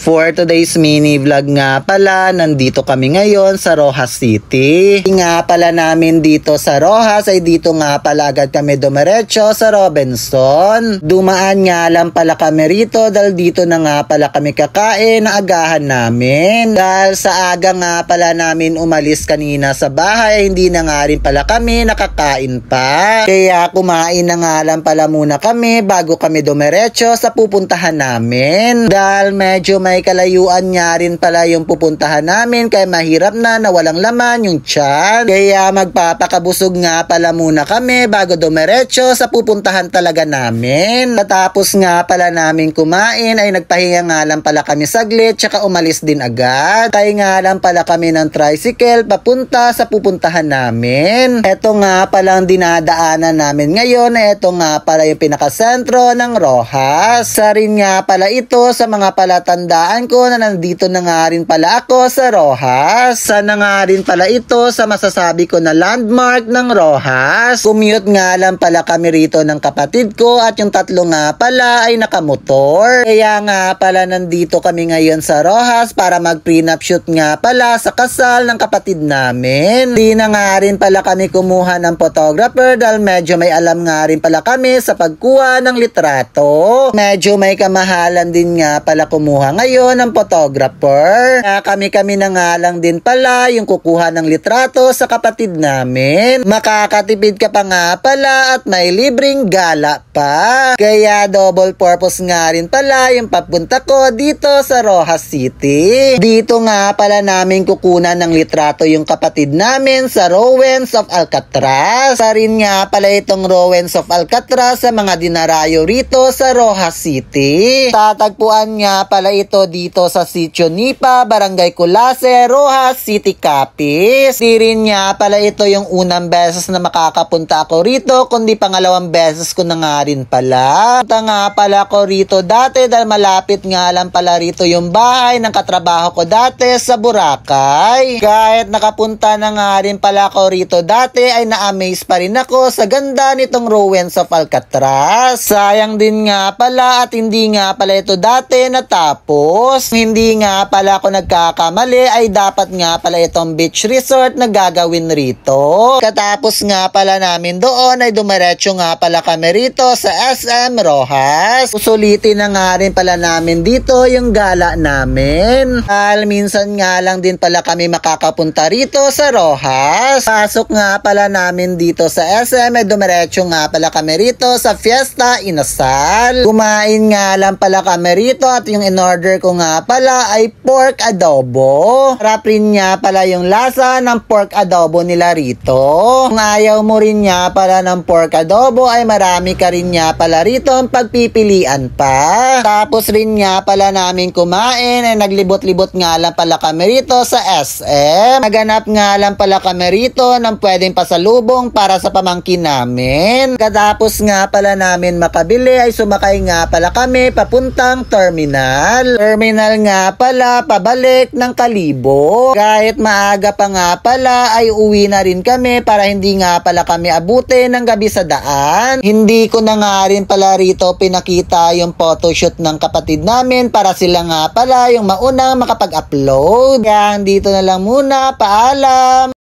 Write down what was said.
For today's mini vlog nga pala, nandito kami ngayon sa Roxas City. Nga pala namin dito sa Roxas ay dito nga pala agad kami dumiretso sa Robinson. Dumaan nga lang pala kami rito dahil dito na nga pala kami kakain na agahan namin. Dahil sa aga nga pala namin umalis kanina sa bahay, hindi na nga rin pala kami nakakain pa. Kaya kumain na nga lang pala muna kami bago kami dumiretso sa pupuntahan namin. Dahil medyo may kalayuan nga rin pala yung pupuntahan namin kaya mahirap na walang laman yung tiyan. Kaya magpapakabusog nga pala muna kami bago dumiretso sa pupuntahan talaga namin. Tapos nga pala namin kumain ay nagpahinga nga lang pala kami saglit tsaka umalis din agad. Kaya nga lang pala kami ng tricycle papunta sa pupuntahan namin. Ito nga palang dinadaanan namin ngayon na ito nga pala yung pinakasentro ng Roxas. Sa rin nga pala ito sa mga palatandaan ko na nandito na nga rin pala ako sa Roxas. Sana nga rin pala ito sa masasabi ko na landmark ng Roxas. Commute nga lang pala kami rito ng kapatid ko at yung tatlo nga pala ay nakamotor. Kaya nga pala nandito kami ngayon sa Roxas para mag prenup shoot nga pala sa kasal ng kapatid namin. Di na nga rin pala kami kumuha ng photographer dahil medyo may alam nga rin pala kami sa pagkuha ng litrato. Medyo may kamahalan din nga pala kumuha ngayon ng photographer. Kaya kami na nga lang din pala yung kukuha ng litrato sa kapatid namin. Makakatipid ka pa nga pala at may libreng gala pa. Kaya double purpose nga rin pala yung papunta ko dito sa Roxas City. Dito nga pala namin kukunan ng litrato yung kapatid namin sa Ruins of Alcatraz. Sa rin nga pala itong Ruins of Alcatraz sa mga dinarayo rito sa Roxas City. Tatagpuan nga pala ito dito sa Sitio Nipa, Barangay Culase, Roxas City, Capiz. Di rin nga pala ito yung unang beses na makakapunta ako rito, kundi pangalawang beses ko na nga rin pala. Punta nga pala ako rito dati dahil malapit nga lang pala rito yung bahay ng katrabaho ko dati sa Boracay. Kahit nakapunta na nga rin pala ako rito dati ay na-amaze pa rin ako sa ganda nitong Ruins of Alcatraz. Sayang din nga pala at hindi nga pala ito dati natapos. Hindi nga pala ako nagkakamali ay dapat nga pala itong beach resort na gagawin rito. Katapos nga pala namin doon ay dumiretso nga pala kami rito sa SM Roxas. Usulitin na nga rin pala namin dito yung gala namin. Dahil minsan nga lang din pala kami makakapunta rito sa Roxas. Pasok nga pala namin dito sa SM ay dumiretso nga pala kami rito sa Fiesta Inasal. Kumain nga lang pala kami rito at yung in-order ko nga pala ay pork adobo. Sarap rin nga pala yung lasa ng pork adobo nila rito. Kung ayaw mo rin nga pala ng pork adobo ay marami ka rin nga pala rito ang pagpipilian pa. Tapos rin nga pala namin kumain ay naglibot-libot nga lang pala kami rito sa SM. Naganap nga lang pala kami rito ng pwedeng pasalubong para sa pamangkin namin. Katapos nga pala namin makabili ay sumakay nga pala kami papuntang terminal. Terminal nga pala pabalik ng Kalibo. Kahit maaga pa nga pala ay uwi na rin kami para hindi nga pala kami abutin ng gabi sa daan. Hindi ko na nga rin pala rito pinakita yung photoshoot ng kapatid namin para sila nga pala yung maunang makapag-upload. Kaya dito na lang muna. Paalam!